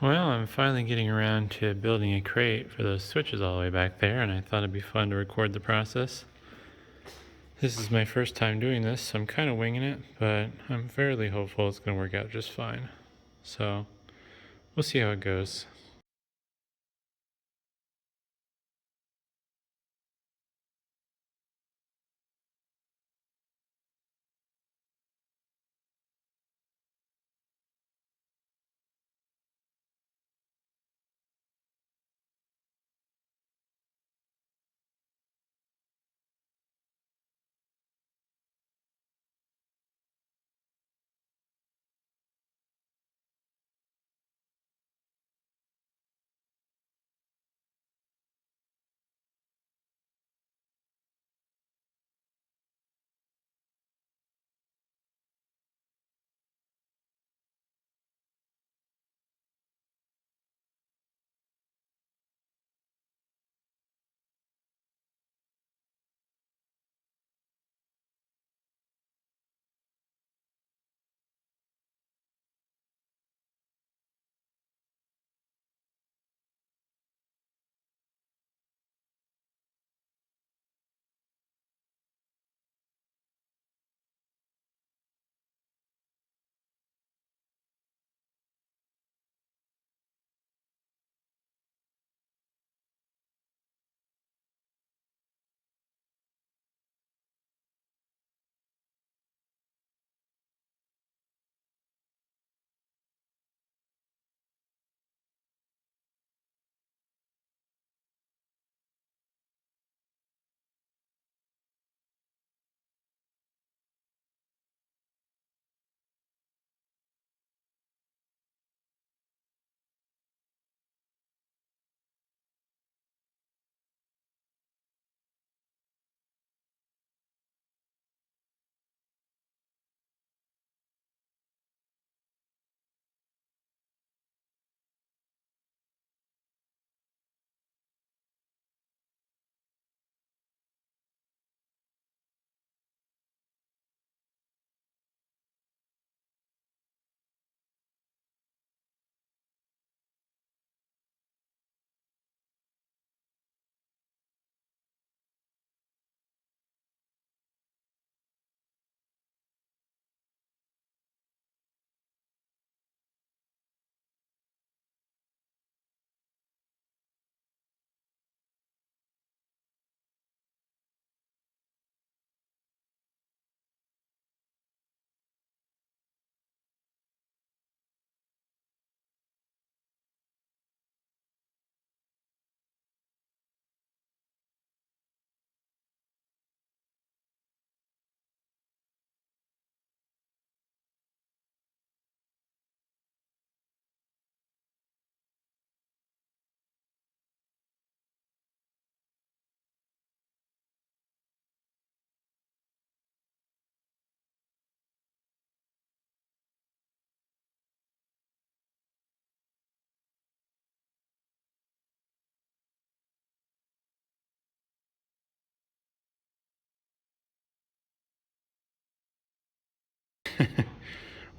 Well, I'm finally getting around to building a crate for those switches all the way back there, and I thought it'd be fun to record the process. This is my first time doing this, so I'm kind of winging it, but I'm fairly hopeful it's going to work out just fine. So, we'll see how it goes.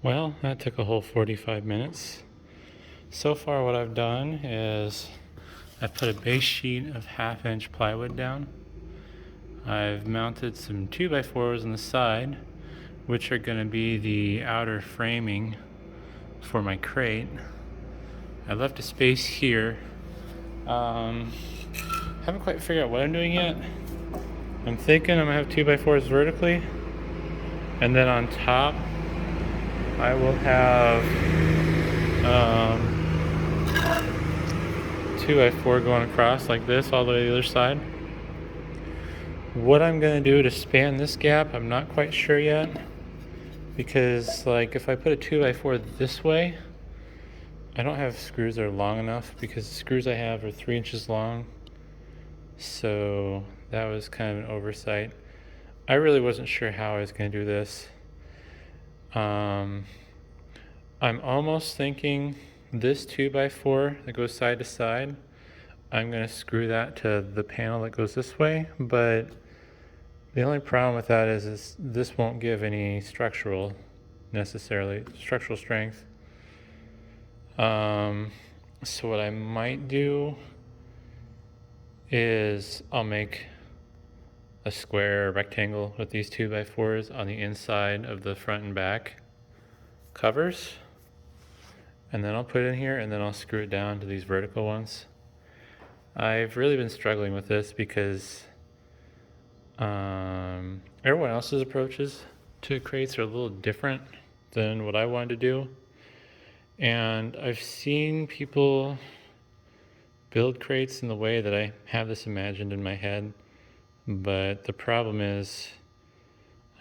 Well, that took a whole 45 minutes. So far, what I've done is I've put a base sheet of 1/2 inch plywood down. I've mounted some 2x4s on the side, which are going to be the outer framing for my crate. I left a space here. Um, haven't quite figured out what I'm doing yet. I'm thinking I'm gonna have 2x4s vertically, and then on top I will have 2x4 going across like this all the way to the other side. What I'm gonna do to span this gap, I'm not quite sure yet, because like if I put a 2x4 this way, I don't have screws that are long enough, because the screws I have are 3 inches long. So that was kind of an oversight. I really wasn't sure how I was going to do this. I'm almost thinking this 2x4 that goes side to side, I'm going to screw that to the panel that goes this way, but the only problem with that is this won't give any structural strength. So what I might do is I'll make a square rectangle with these 2x4s on the inside of the front and back covers, and then I'll put it in here, and then I'll screw it down to these vertical ones. I've really been struggling with this because everyone else's approaches to crates are a little different than what I wanted to do, and I've seen people build crates in the way that I have this imagined in my head, but the problem is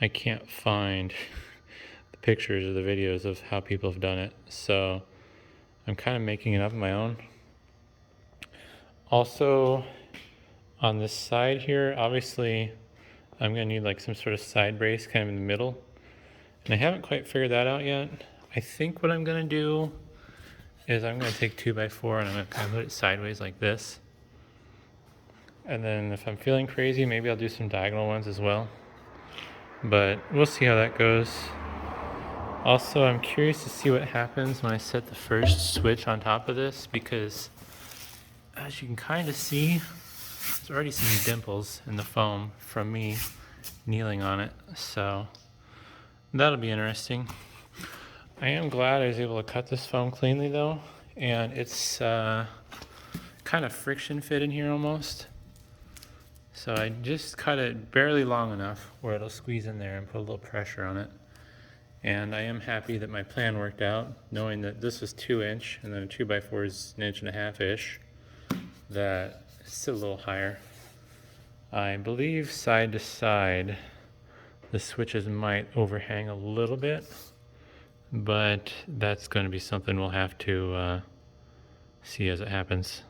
I can't find the pictures or the videos of how people have done it, so I'm kind of making it up on my own. Also, on this side here, obviously I'm going to need like some sort of side brace kind of in the middle, and I haven't quite figured that out yet. I think what I'm going to do is I'm going to take 2x4 and I'm going to kind of put it sideways like this, and then if I'm feeling crazy, maybe I'll do some diagonal ones as well, but we'll see how that goes. Also, I'm curious to see what happens when I set the first switch on top of this, because as you can kind of see, there's already some dimples in the foam from me kneeling on it, so that'll be interesting. I am glad I was able to cut this foam cleanly though, and it's kind of friction fit in here almost. So I just cut it barely long enough where it'll squeeze in there and put a little pressure on it. And I am happy that my plan worked out, knowing that this was 2" and then a 2x4 is 1.5" that it's still a little higher. I believe side to side the switches might overhang a little bit, but that's going to be something we'll have to see as it happens.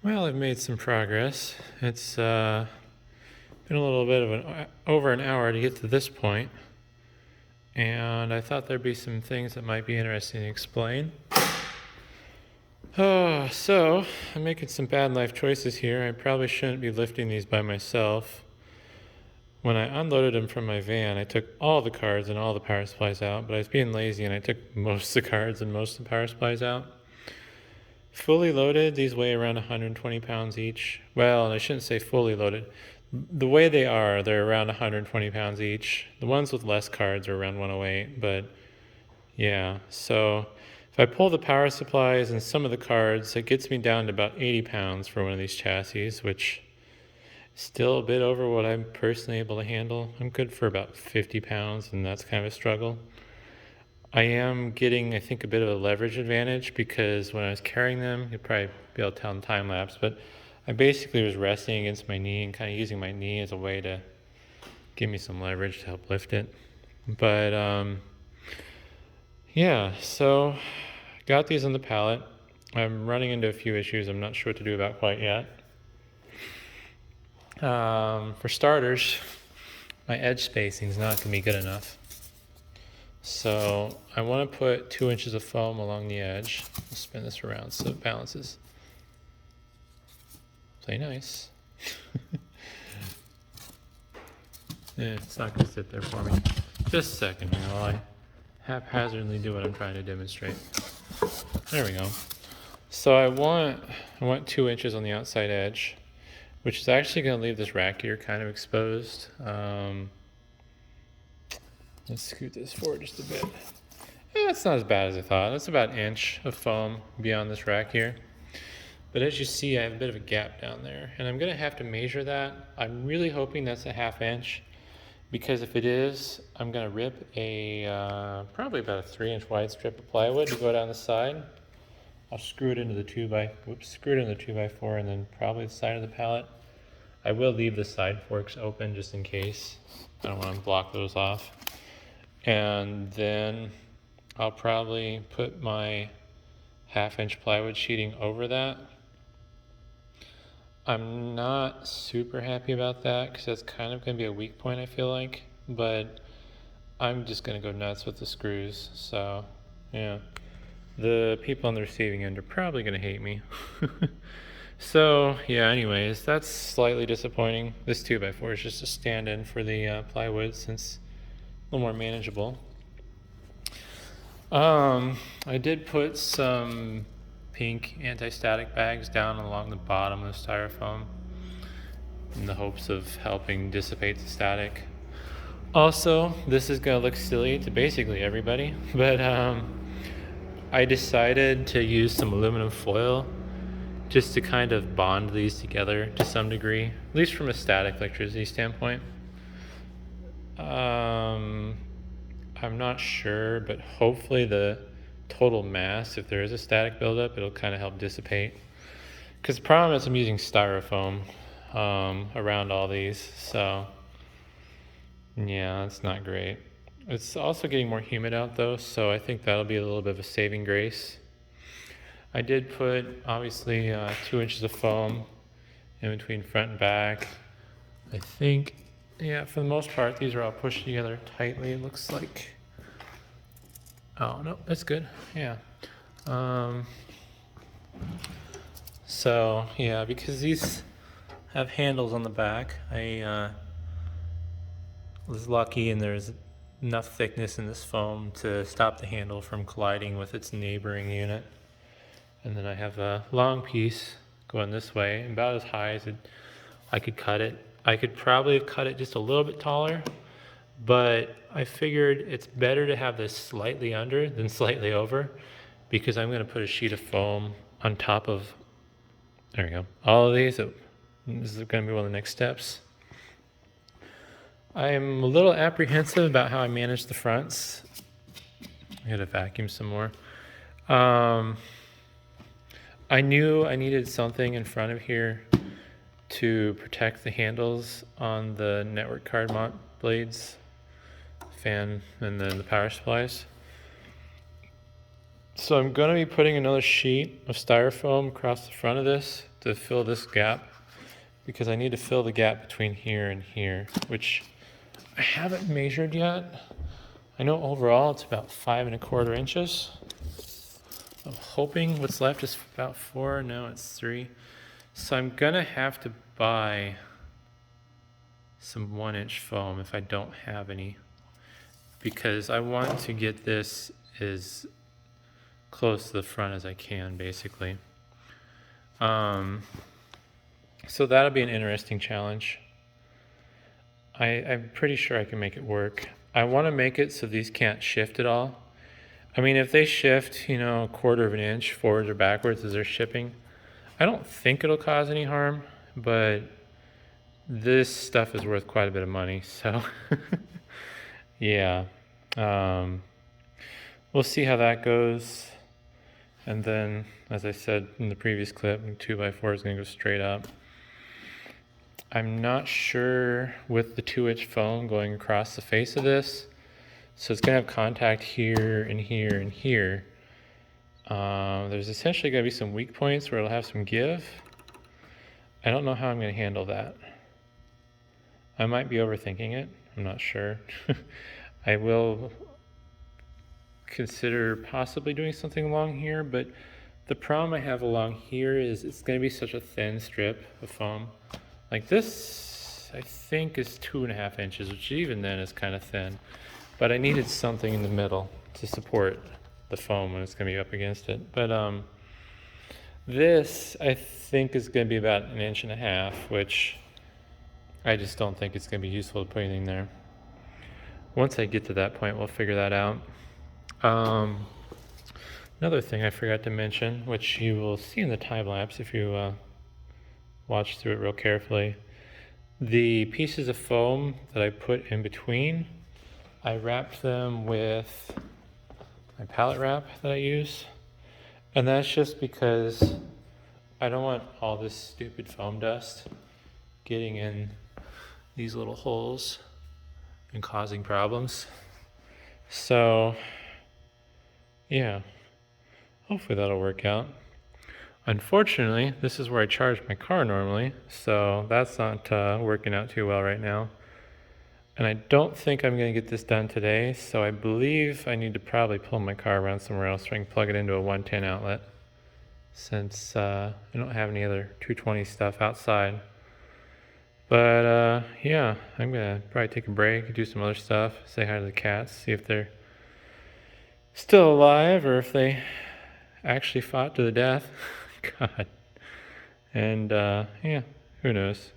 Well, I've made some progress. It's been a little bit of over an hour to get to this point, and I thought there'd be some things that might be interesting to explain. Oh, so I'm making some bad life choices here. I probably shouldn't be lifting these by myself. When I unloaded them from my van, I took all the cards and all the power supplies out, but I was being lazy and I took most of the cards and most of the power supplies out. Fully loaded, these weigh around 120 pounds each. Well, I shouldn't say fully loaded. The way they are, they're around 120 pounds each. The ones with less cards are around 108, but yeah. So if I pull the power supplies and some of the cards, it gets me down to about 80 pounds for one of these chassis, which is still a bit over what I'm personally able to handle. I'm good for about 50 pounds, and that's kind of a struggle. I am getting, I think, a bit of a leverage advantage because when I was carrying them, you'll probably be able to tell in time lapse, but I basically was resting against my knee and kind of using my knee as a way to give me some leverage to help lift it. But yeah, so got these on the pallet. I'm running into a few issues I'm not sure what to do about quite yet. For starters, my edge spacing is not going to be good enough. So I want to put 2 inches of foam along the edge. I'll spin this around so it balances. Play nice. It's not going to sit there for me. Just a second here while I haphazardly do what I'm trying to demonstrate. There we go. So I want 2 inches on the outside edge, which is actually going to leave this rack here kind of exposed. Let's scoot this forward just a bit. It's not as bad as I thought. That's about an inch of foam beyond this rack here. But as you see, I have a bit of a gap down there, and I'm going to have to measure that. I'm really hoping that's a 1/2 inch, because if it is, I'm going to rip a probably about a 3-inch wide strip of plywood to go down the side. I'll screw it into the 2x4, and then probably the side of the pallet. I will leave the side forks open just in case. I don't want to block those off. And then I'll probably put my 1/2 inch plywood sheeting over that. I'm not super happy about that because that's kind of going to be a weak point, I feel like. But I'm just going to go nuts with the screws. So, yeah. The people on the receiving end are probably going to hate me. So, yeah, anyways, that's slightly disappointing. This 2x4 is just a stand-in for the plywood since a little more manageable. I did put some pink anti-static bags down along the bottom of the styrofoam in the hopes of helping dissipate the static. Also, this is going to look silly to basically everybody, but I decided to use some aluminum foil just to kind of bond these together to some degree, at least from a static electricity standpoint. I'm not sure, but hopefully the total mass, if there is a static buildup, it'll kind of help dissipate. Because the problem is I'm using styrofoam around all these, so yeah, that's not great. It's also getting more humid out though, so I think that'll be a little bit of a saving grace. I did put, obviously, 2 inches of foam in between front and back. I think, yeah, for the most part, these are all pushed together tightly, it looks like. Oh, no, that's good, yeah. So, yeah, because these have handles on the back, I was lucky and there's enough thickness in this foam to stop the handle from colliding with its neighboring unit. And then I have a long piece going this way, about as high as I could cut it. I could probably have cut it just a little bit taller, but I figured it's better to have this slightly under than slightly over, because I'm going to put a sheet of foam on top of, there we go, all of these. This is going to be one of the next steps. I'm a little apprehensive about how I manage the fronts. I gotta vacuum some more. I knew I needed something in front of here to protect the handles on the network card mount blades, fan, and then the power supplies. So I'm going to be putting another sheet of styrofoam across the front of this to fill this gap because I need to fill the gap between here and here, which I haven't measured yet. I know overall it's about 5¼ inches. I'm hoping what's left is about 4. No, it's 3. So I'm gonna have to buy some 1-inch foam if I don't have any, because I want to get this as close to the front as I can, basically. So that'll be an interesting challenge. I'm pretty sure I can make it work. I want to make it so these can't shift at all. I mean, if they shift, you know, 1/4 inch forwards or backwards as they're shipping, I don't think it'll cause any harm, but this stuff is worth quite a bit of money, so yeah. We'll see how that goes. And then, as I said in the previous clip, 2x4 is going to go straight up. I'm not sure with the 2-inch foam going across the face of this, so it's going to have contact here and here and here. There's essentially going to be some weak points where it'll have some give. I don't know how I'm going to handle that. I might be overthinking it. I'm not sure. I will consider possibly doing something along here, but the problem I have along here is it's going to be such a thin strip of foam. Like this, I think is 2½ inches, which even then is kind of thin. But I needed something in the middle to support the foam when it's going to be up against it. But this, I think, is going to be about 1½ inches, which I just don't think it's going to be useful to put anything there. Once I get to that point, we'll figure that out. Another thing I forgot to mention, which you will see in the time lapse if you watch through it real carefully, the pieces of foam that I put in between, I wrapped them with my pallet wrap that I use, and that's just because I don't want all this stupid foam dust getting in these little holes and causing problems. So yeah, hopefully that'll work out. Unfortunately, this is where I charge my car normally, so that's not working out too well right now. And I don't think I'm going to get this done today, so I believe I need to probably pull my car around somewhere else so I can plug it into a 110 outlet, since I don't have any other 220 stuff outside. But yeah, I'm going to probably take a break, do some other stuff, say hi to the cats, see if they're still alive or if they actually fought to the death. God. And yeah, who knows?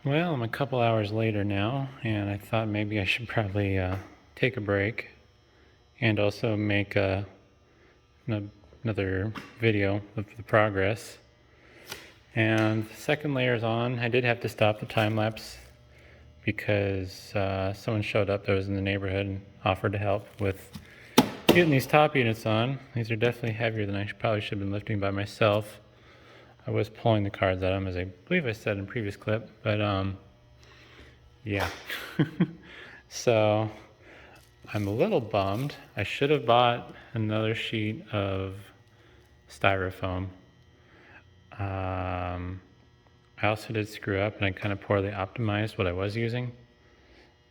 Well, I'm a couple hours later now, and I thought maybe I should probably take a break and also make another video of the progress. And the second layer is on. I did have to stop the time lapse because someone showed up that was in the neighborhood and offered to help with getting these top units on. These are definitely heavier than I probably should have been lifting by myself. I was pulling the cards out of them, as I believe I said in a previous clip, but yeah. So I'm a little bummed. I should have bought another sheet of styrofoam. I also did screw up and I kind of poorly optimized what I was using,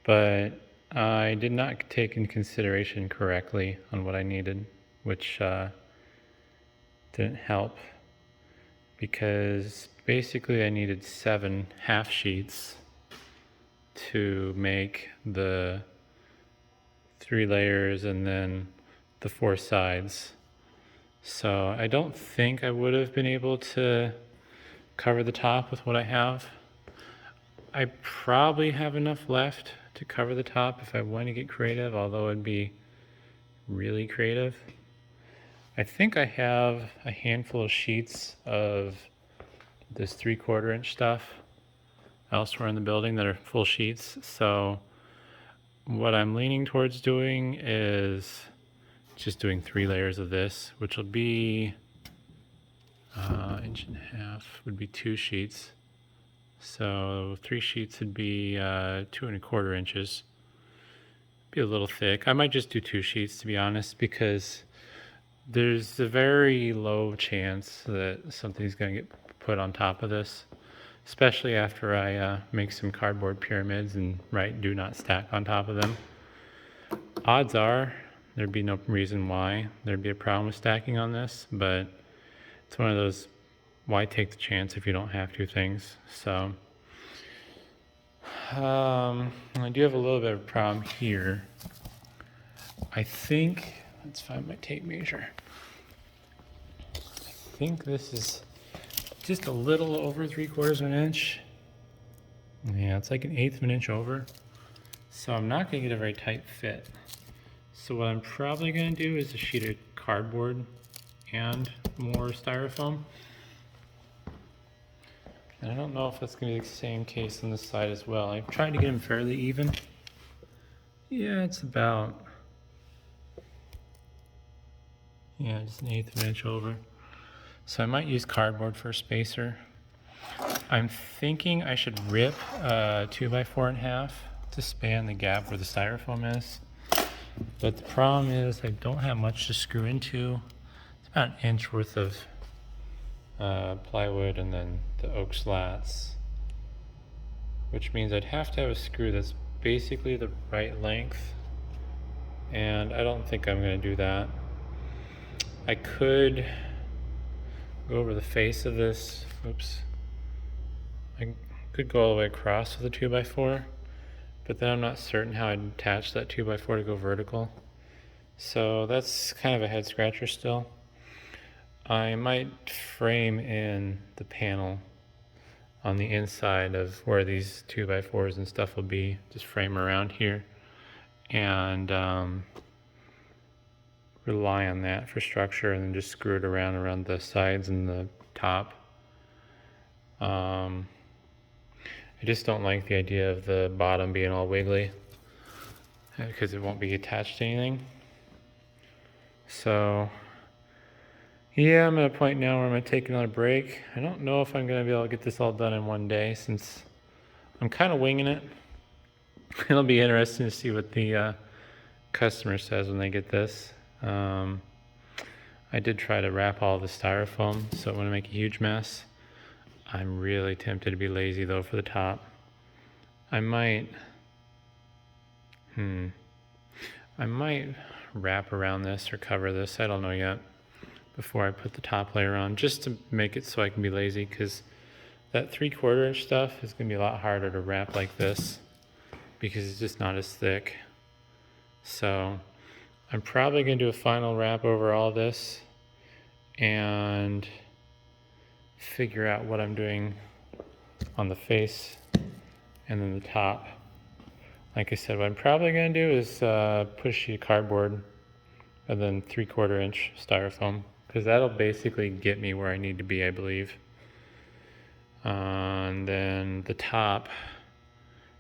but I did not take into consideration correctly on what I needed, which didn't help, because basically I needed 7 half sheets to make the 3 layers and then the 4 sides. So I don't think I would have been able to cover the top with what I have. I probably have enough left to cover the top if I want to get creative, although it'd be really creative. I think I have a handful of sheets of this 3/4 inch stuff elsewhere in the building that are full sheets. So what I'm leaning towards doing is just doing 3 layers of this, which will be 1.5 would be 2 sheets. So 3 sheets would be 2¼ inches. Be a little thick. I might just do 2 sheets, to be honest, because there's a very low chance that something's going to get put on top of this, especially after I make some cardboard pyramids and write "do not stack" on top of them. Odds are there'd be no reason why there'd be a problem with stacking on this, but it's one of those why take the chance if you don't have to things. So I do have a little bit of a problem here. I think, let's find my tape measure. I think this is just a little over 3/4 of an inch. Yeah, it's like 1/8 of an inch over. So I'm not gonna get a very tight fit. So what I'm probably gonna do is a sheet of cardboard and more styrofoam. And I don't know if that's gonna be the same case on this side as well. I've tried to get them fairly even. Yeah, it's about, yeah, just 1/8 of an inch over. So I might use cardboard for a spacer. I'm thinking I should rip a 2x4 in half to span the gap where the styrofoam is. But the problem is I don't have much to screw into. It's about 1 inch worth of plywood and then the oak slats, which means I'd have to have a screw that's basically the right length, and I don't think I'm going to do that. I could go over the face of this. Oops. I could go all the way across with a 2x4, but then I'm not certain how I'd attach that 2x4 to go vertical. So that's kind of a head scratcher still. I might frame in the panel on the inside of where these 2x4s and stuff will be, just frame around here, and rely on that for structure, and then just screw it around the sides and the top. I just don't like the idea of the bottom being all wiggly because it won't be attached to anything. So yeah, I'm at a point now where I'm going to take another break. I don't know if I'm going to be able to get this all done in one day, since I'm kind of winging it. It'll be interesting to see what the customer says when they get this. I did try to wrap all the styrofoam so it wouldn't make a huge mess. I'm really tempted to be lazy though for the top. I might wrap around this or cover this, I don't know yet, before I put the top layer on, just to make it so I can be lazy, because that 3/4 inch stuff is going to be a lot harder to wrap like this because it's just not as thick. So I'm probably going to do a final wrap over all this and figure out what I'm doing on the face And then the top, like I said, what I'm probably going to do is put a sheet of cardboard and then 3/4 inch styrofoam, because that'll basically get me where I need to be, I believe. And then the top,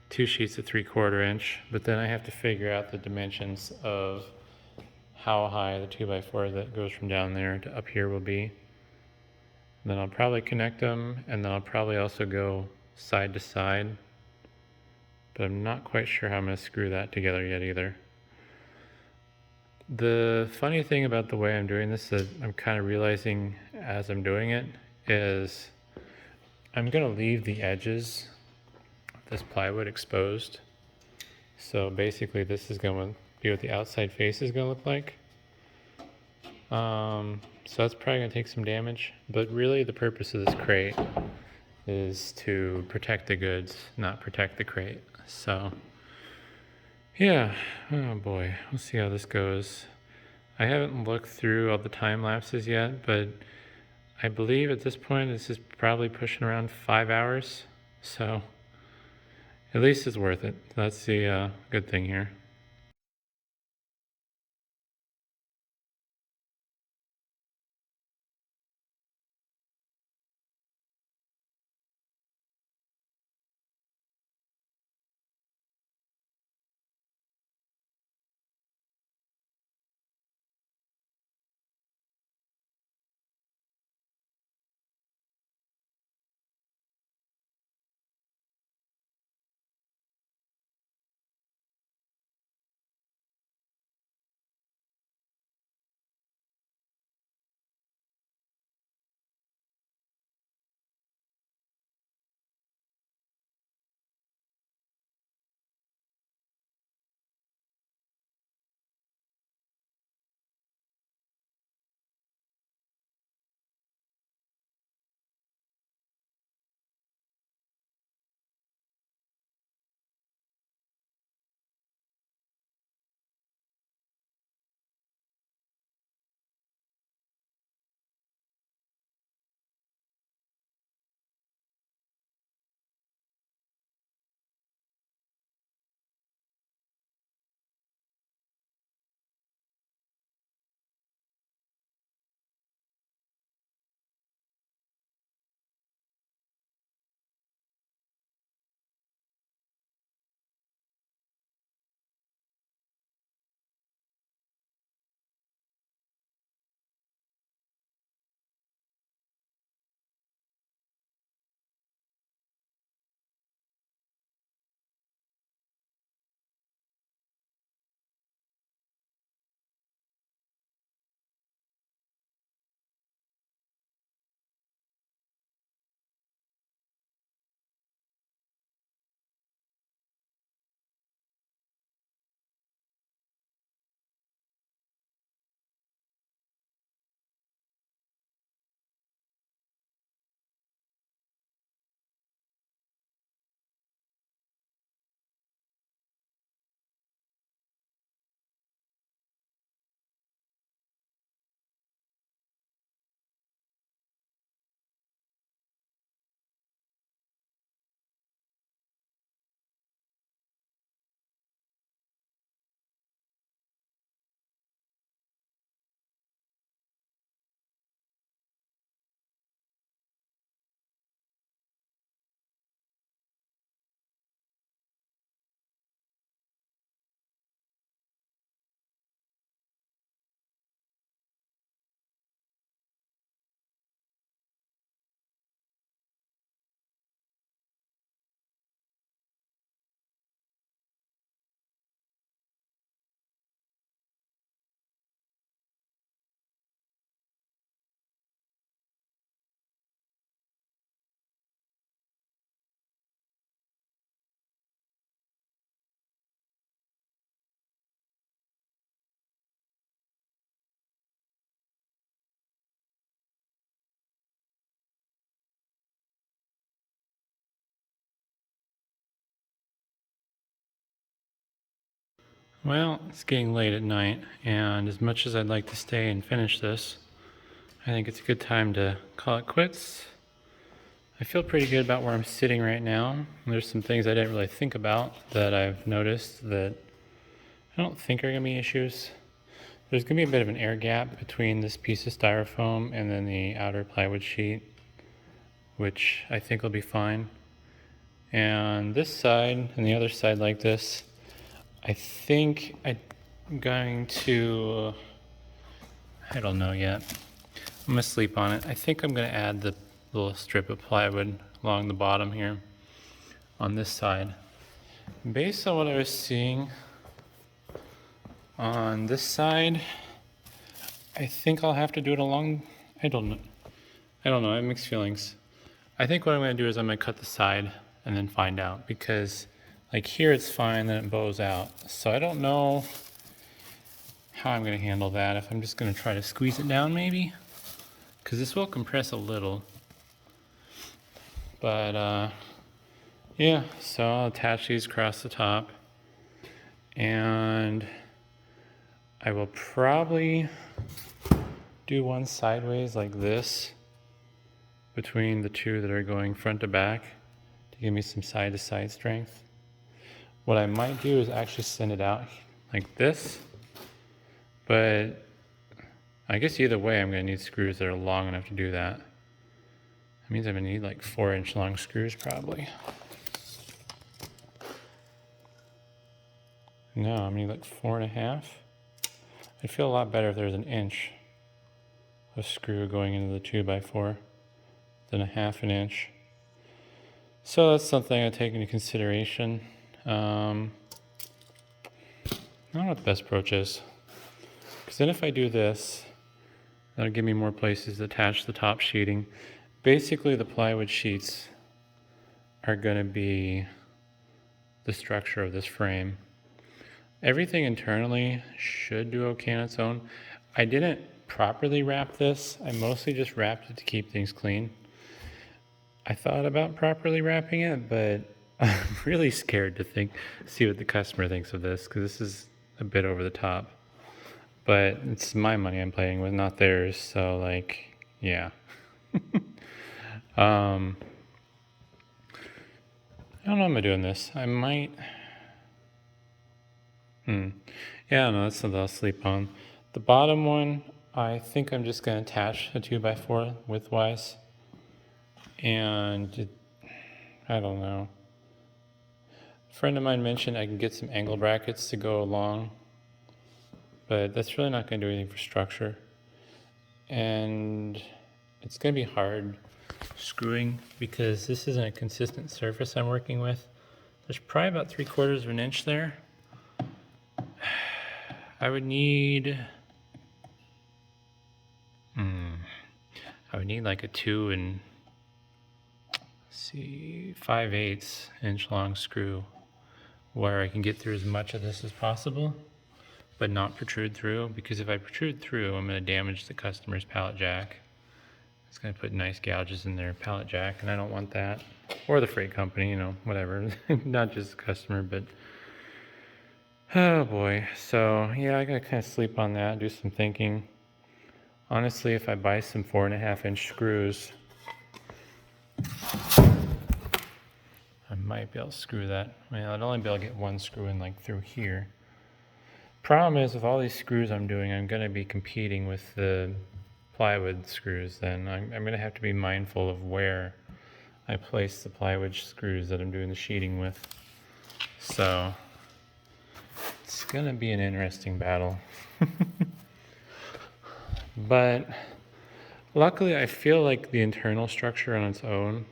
2 sheets of 3/4 inch, but then I have to figure out the dimensions of how high the 2x4 that goes from down there to up here will be. And then I'll probably connect them, and then I'll probably also go side to side, but I'm not quite sure how I'm going to screw that together yet either. The funny thing about the way I'm doing this that I'm kind of realizing as I'm doing it is I'm going to leave the edges of this plywood exposed. So basically this is going to be what the outside face is going to look like. So that's probably going to take some damage, but really the purpose of this crate is to protect the goods, not protect the crate. So yeah, oh boy, we'll see how this goes. I haven't looked through all the time lapses yet, but I believe at this point this is probably pushing around 5 hours, so at least it's worth it. That's the good thing here. Well, it's getting late at night, and as much as I'd like to stay and finish this, I think it's a good time to call it quits. I feel pretty good about where I'm sitting right now. There's some things I didn't really think about that I've noticed that I don't think are going to be issues. There's going to be a bit of an air gap between this piece of styrofoam and then the outer plywood sheet, which I think will be fine. And this side and the other side like this, I think I'm going to, I don't know yet. I'm going to sleep on it. I think I'm going to add the little strip of plywood along the bottom here on this side. Based on what I was seeing on this side, I think I'll have to do it along, I don't know, I have mixed feelings. I think what I'm going to do is I'm going to cut the side and then find out, because like here it's fine, then it bows out. So I don't know how I'm going to handle that. If I'm just going to try to squeeze it down maybe, because this will compress a little. But yeah, so I'll attach these across the top, and I will probably do one sideways like this between the two that are going front to back to give me some side to side strength. What I might do is actually send it out like this, but I guess either way I'm going to need screws that are long enough to do that. That means I'm going to need like 4-inch long screws probably. No, I'm going to need like 4.5. I'd feel a lot better if there was an inch of screw going into the 2x4 than a 1/2 inch. So that's something I take into consideration. I don't know what the best approach is, because then if I do this, that'll give me more places to attach the top sheeting. Basically, the plywood sheets are going to be the structure of this frame. Everything internally should do okay on its own. I didn't properly wrap this. I mostly just wrapped it to keep things clean. I thought about properly wrapping it, but I'm really scared to see what the customer thinks of this, because this is a bit over the top. But it's my money I'm playing with, not theirs. So like, yeah. I don't know how I'm doing this. I might. Yeah, no, that's something I'll sleep on. The bottom one, I think I'm just going to attach a 2x4 widthwise. And I don't know. A friend of mine mentioned I can get some angle brackets to go along, but that's really not going to do anything for structure. And it's going to be hard screwing because this isn't a consistent surface I'm working with. There's probably about 3/4 of an inch there. I would need like a 2 5/8 inch long screw where I can get through as much of this as possible, but not protrude through, because if I protrude through, I'm going to damage the customer's pallet jack. It's going to put nice gouges in their pallet jack, and I don't want that. Or the freight company, you know, whatever. Not just the customer, but oh boy. So yeah, I gotta kind of sleep on that, do some thinking. Honestly, if I buy some 4.5-inch screws, I might be able to screw that. Well, I'd only be able to get one screw in like through here. Problem is, with all these screws I'm doing, I'm gonna be competing with the plywood screws. Then I'm gonna have to be mindful of where I place the plywood screws that I'm doing the sheeting with. So it's gonna be an interesting battle. But luckily I feel like the internal structure on its own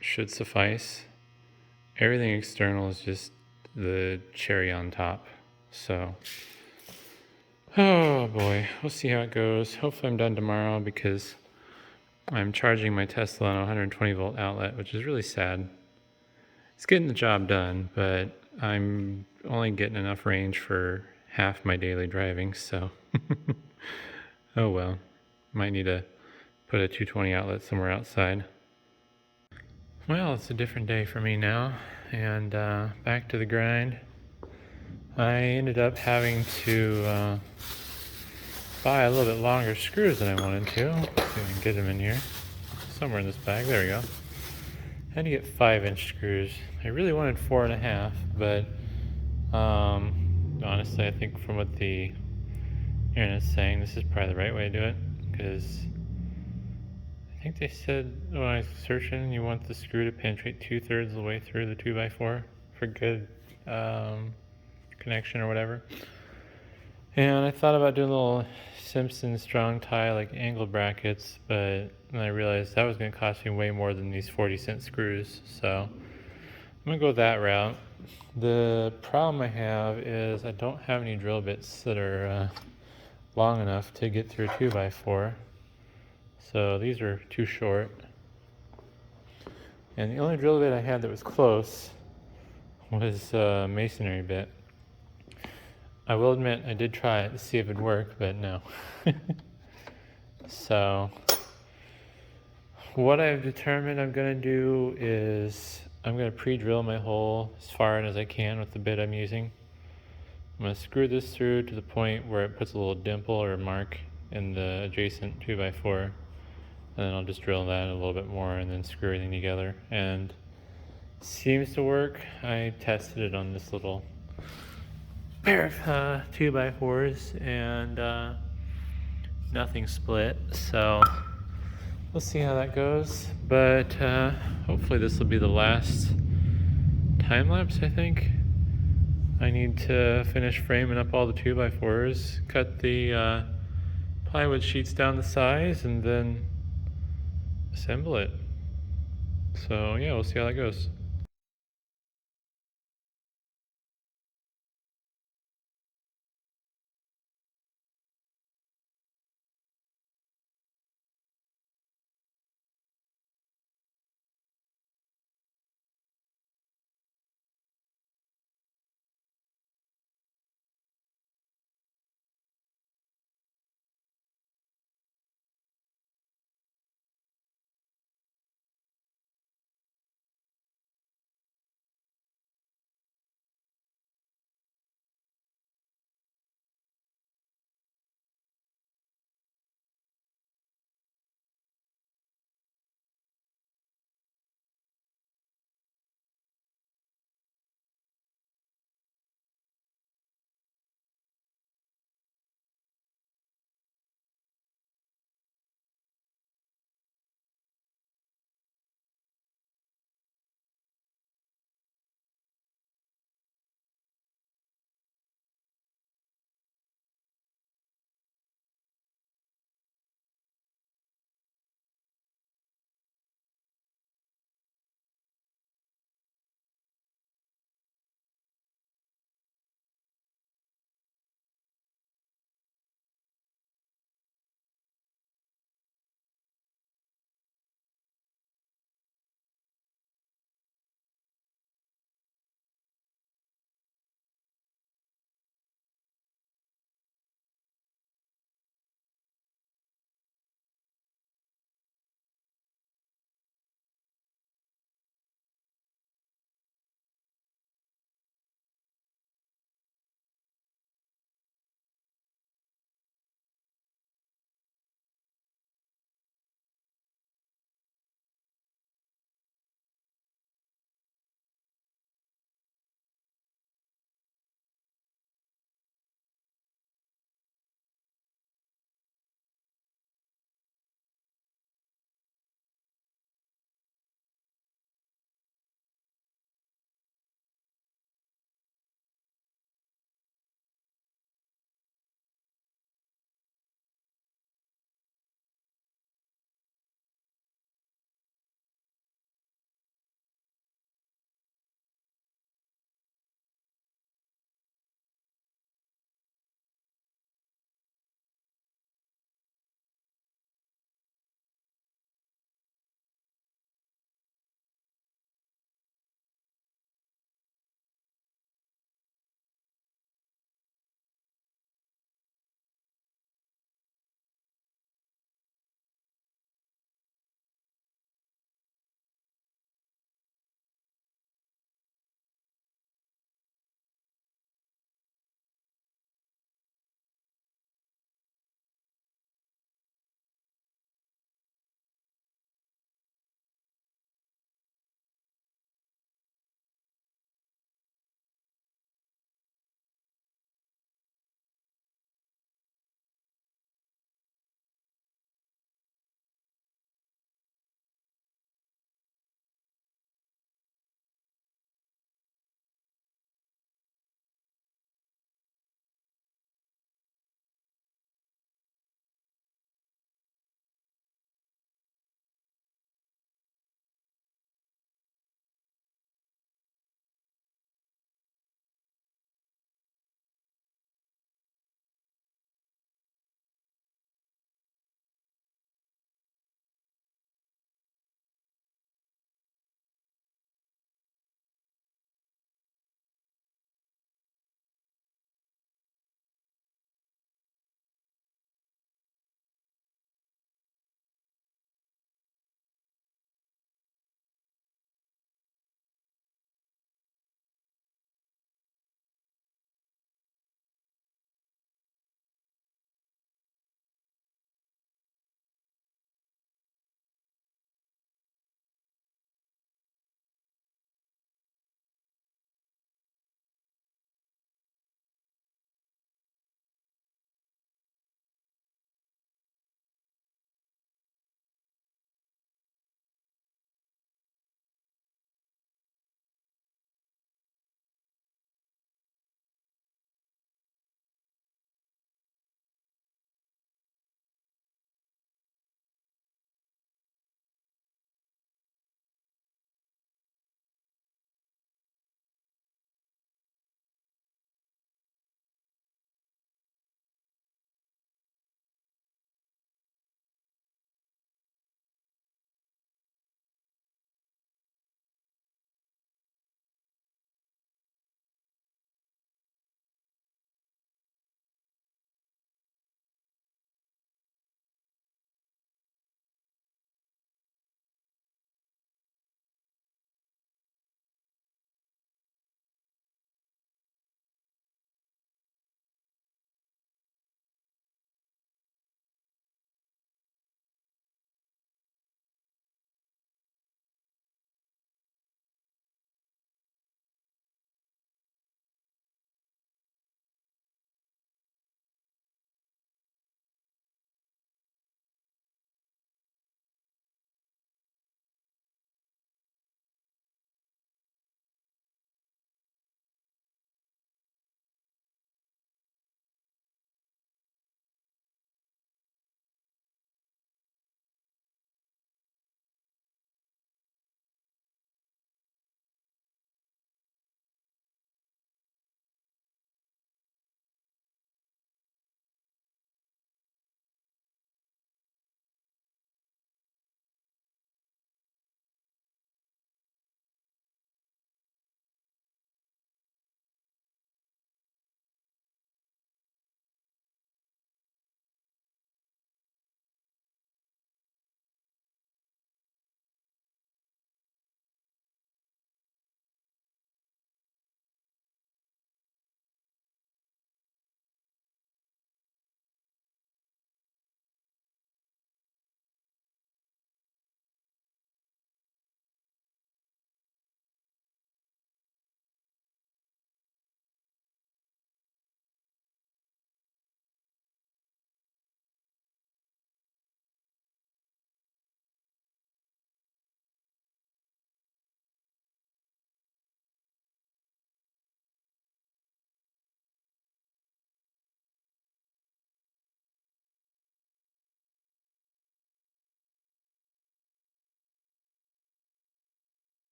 should suffice. Everything external is just the cherry on top. So, oh boy, we'll see how it goes. Hopefully I'm done tomorrow, because I'm charging my Tesla on a 120 volt outlet, which is really sad. It's getting the job done, but I'm only getting enough range for half my daily driving, so oh well. Might need to put a 220 outlet somewhere outside. Well, it's a different day for me now, and back to the grind. I ended up having to buy a little bit longer screws than I wanted to. See if I can get them in here. somewhere in this bag. There we go. I had to get 5-inch screws. I really wanted 4.5, but honestly, I think from what the internet's saying, this is probably the right way to do it, because I think they said when I was searching, you want the screw to penetrate 2/3 of the way through the 2x4 for good connection or whatever. And I thought about doing a little Simpson strong tie, like angle brackets, but then I realized that was going to cost me way more than these 40-cent screws. So I'm going to go that route. The problem I have is I don't have any drill bits that are long enough to get through a 2x4. So these are too short. And the only drill bit I had that was close was a masonry bit. I will admit I did try it to see if it'd work, but no. So what I've determined I'm going to do is I'm going to pre-drill my hole as far in as I can with the bit I'm using. I'm going to screw this through to the point where it puts a little dimple or mark in the adjacent 2x4, and then I'll just drill that a little bit more and then screw everything together. And it seems to work. I tested it on this little pair of 2x4s and nothing split, so we'll see how that goes. But hopefully this will be the last time lapse. I think I need to finish framing up all the 2x4s, cut the plywood sheets down to size, and then assemble it. So yeah, we'll see how that goes.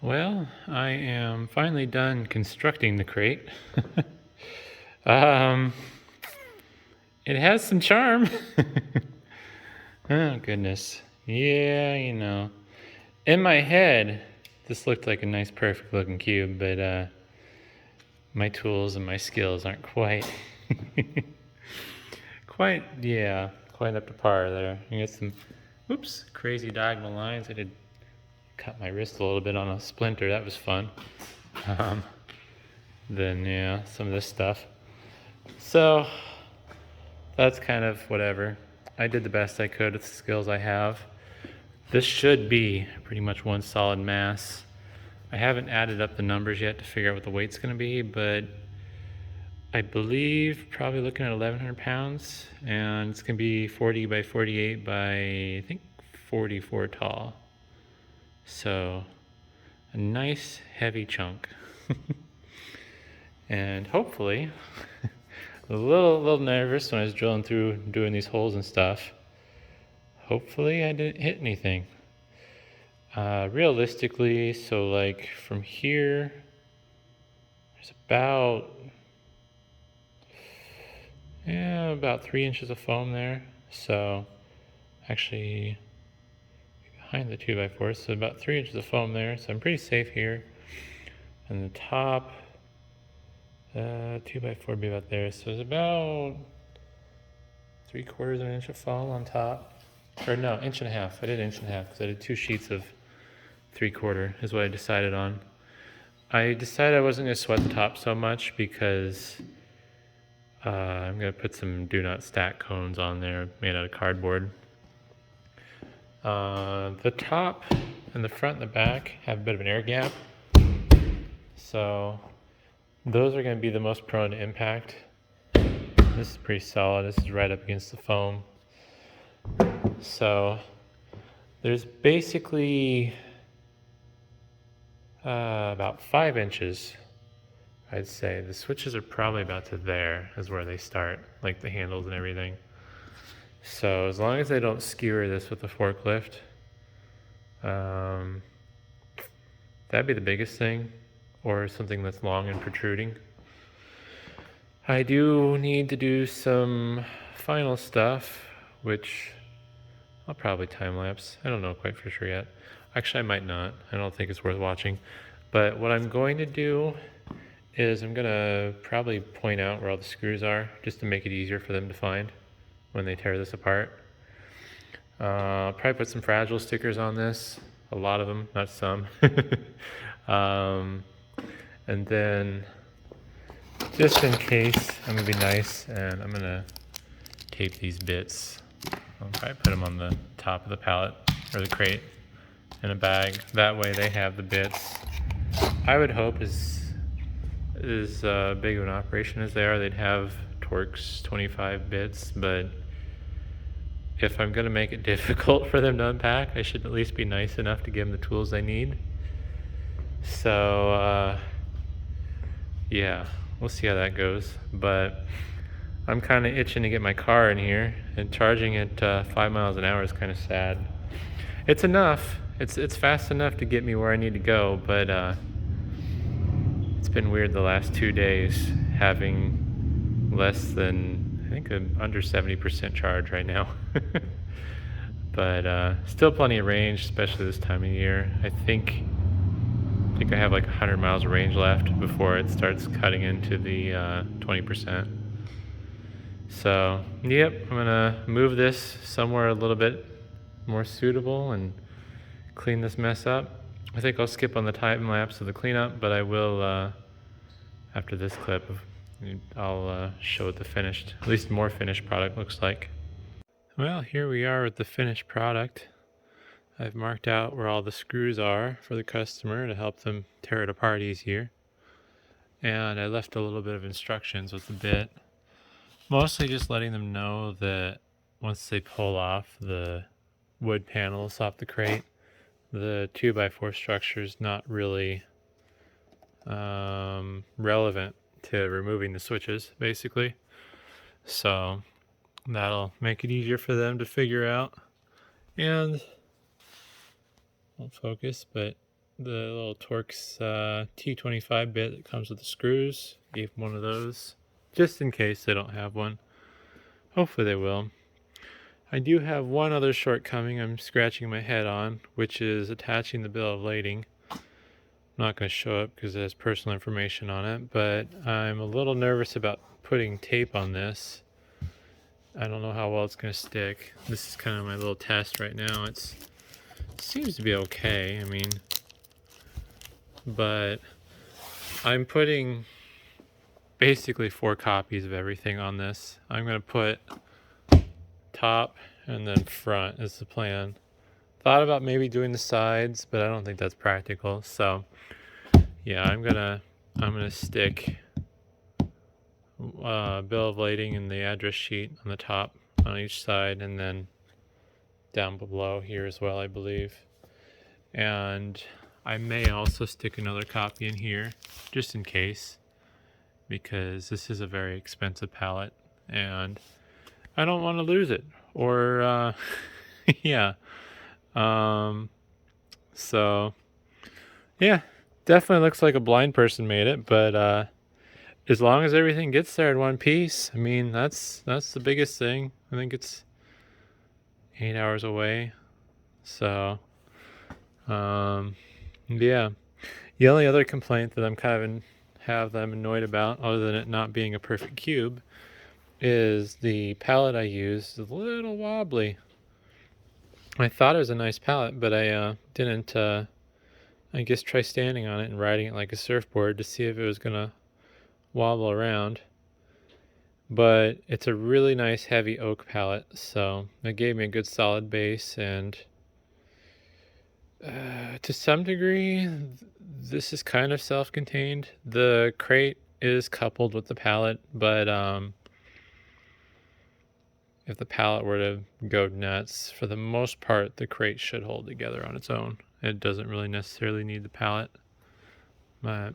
Well, I am finally done constructing the crate. um, it has some charm. Oh, goodness. Yeah, you know. In my head, this looked like a nice, perfect looking cube, but my tools and my skills aren't quite, quite up to par there. I got some, oops, crazy diagonal lines. I did cut my wrist a little bit on a splinter. That was fun. Um, then, yeah, some of this stuff. So, that's kind of whatever. I did the best I could with the skills I have. This should be pretty much one solid mass. I haven't added up the numbers yet to figure out what the weight's going to be, but I believe probably looking at 1,100 pounds, and it's going to be 40 by 48 by, I think, 44 tall. So, a nice heavy chunk. And hopefully, a little nervous when I was drilling through doing these holes and stuff. Hopefully I didn't hit anything. Realistically, so like from here, there's about 3 inches of foam there. So actually behind the 2x4, so about 3 inches of foam there. So I'm pretty safe here. And the top, 2x4 would be about there. So it's about 3/4 of an inch of fall on top. Or no, 1.5 inches. I did 1.5 inches because I did 2 sheets of 3/4 is what I decided on. I decided I wasn't going to sweat the top so much because I'm going to put some do not stack cones on there made out of cardboard. The top and the front and the back have a bit of an air gap. So those are going to be the most prone to impact. This is pretty solid. This is right up against the foam. So there's basically about 5 inches, I'd say. The switches are probably about to there is where they start, like the handles and everything. So as long as they don't skewer this with the forklift, that'd be the biggest thing, or something that's long and protruding. I do need to do some final stuff, which I'll probably time lapse. I don't know quite for sure yet. Actually, I might not. I don't think it's worth watching. But what I'm going to do is I'm going to probably point out where all the screws are just to make it easier for them to find when they tear this apart. I'll probably put some fragile stickers on this. A lot of them, not some. And then, just in case, I'm going to be nice and I'm going to tape these bits. I'll probably put them on the top of the pallet or the crate in a bag. That way they have the bits. I would hope as big of an operation as they are, they'd have Torx 25 bits, but if I'm going to make it difficult for them to unpack, I should at least be nice enough to give them the tools they need. So, yeah, we'll see how that goes. But I'm kind of itching to get my car in here, and charging it 5 miles an hour is kind of sad. It's enough. It's fast enough to get me where I need to go, but it's been weird the last 2 days having less than, I think, under 70% charge right now. But still plenty of range, especially this time of year. I think I have like 100 miles of range left before it starts cutting into the 20%. So, yep, I'm gonna move this somewhere a little bit more suitable and clean this mess up. I think I'll skip on the time lapse of the cleanup, but I will, after this clip, I'll show what the finished, at least more finished product looks like. Well, here we are with the finished product. I've marked out where all the screws are for the customer to help them tear it apart easier. And I left a little bit of instructions with the bit. Mostly just letting them know that once they pull off the wood panels off the crate, the 2x4 structure is not really relevant to removing the switches, basically. So that'll make it easier for them to figure out. And won't focus, but the little Torx T25 bit that comes with the screws. Gave them one of those, just in case they don't have one. Hopefully they will. I do have one other shortcoming I'm scratching my head on, which is attaching the bill of lading. I'm not going to show it because it has personal information on it, but I'm a little nervous about putting tape on this. I don't know how well it's going to stick. This is kind of my little test right now. It seems to be okay. I mean, but I'm putting basically 4 copies of everything on this. I'm going to put top and then front is the plan. Thought about maybe doing the sides, but I don't think that's practical. So yeah, I'm gonna stick bill of lading and the address sheet on the top on each side, and then down below here as well, I believe. And I may also stick another copy in here just in case, because this is a very expensive palette and I don't want to lose it or yeah. So yeah, definitely looks like a blind person made it, but as long as everything gets there in one piece, I mean, that's the biggest thing. I think it's 8 hours away. So yeah. The only other complaint that I'm kind of I'm annoyed about, other than it not being a perfect cube, is the palette I used is a little wobbly. I thought it was a nice palette, but I didn't, I guess, try standing on it and riding it like a surfboard to see if it was going to wobble around. But it's a really nice heavy oak palette, so it gave me a good solid base, and to some degree, this is kind of self-contained. The crate is coupled with the palette, but if the palette were to go nuts, for the most part, the crate should hold together on its own. It doesn't really necessarily need the palette. But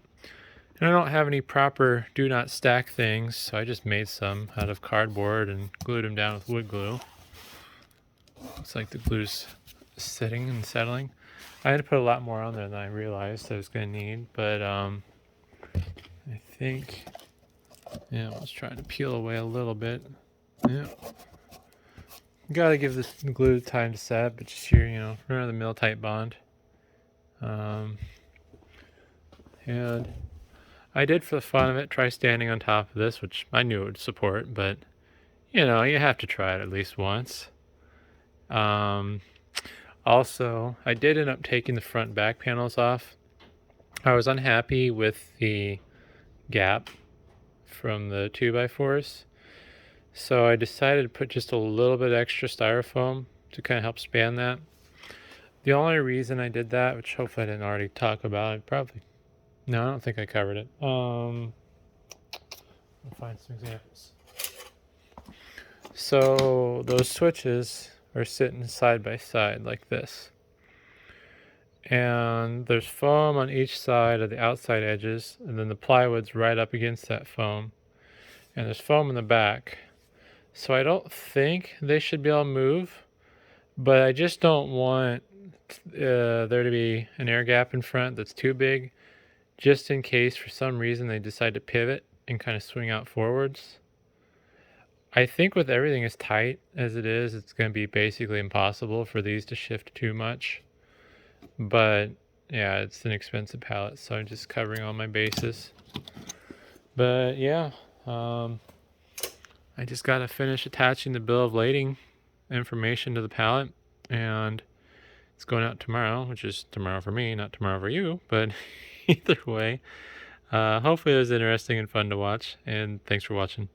and I don't have any proper do not stack things, so I just made some out of cardboard and glued them down with wood glue. Looks like the glue's sitting and settling. I had to put a lot more on there than I realized I was going to need, but I think, yeah, I was trying to peel away a little bit. Yeah. Gotta give this glue time to set, but just here, remember the mill-tight bond. And I did, for the fun of it, try standing on top of this, which I knew it would support, but, you have to try it at least once. Also, I did end up taking the front and back panels off. I was unhappy with the gap from the 2x4s, so I decided to put just a little bit extra styrofoam to kind of help span that. The only reason I did that, which hopefully I didn't already talk about, no, I don't think I covered it. I'll find some examples. So those switches are sitting side by side like this. And there's foam on each side of the outside edges, and then the plywood's right up against that foam. And there's foam in the back. So I don't think they should be able to move, but I just don't want there to be an air gap in front that's too big, just in case for some reason they decide to pivot and kind of swing out forwards. I think with everything as tight as it is, it's going to be basically impossible for these to shift too much. But yeah, it's an expensive palette, so I'm just covering all my bases. But yeah, I just got to finish attaching the bill of lading information to the palette, and it's going out tomorrow, which is tomorrow for me, not tomorrow for you, but either way, hopefully it was interesting and fun to watch, and thanks for watching.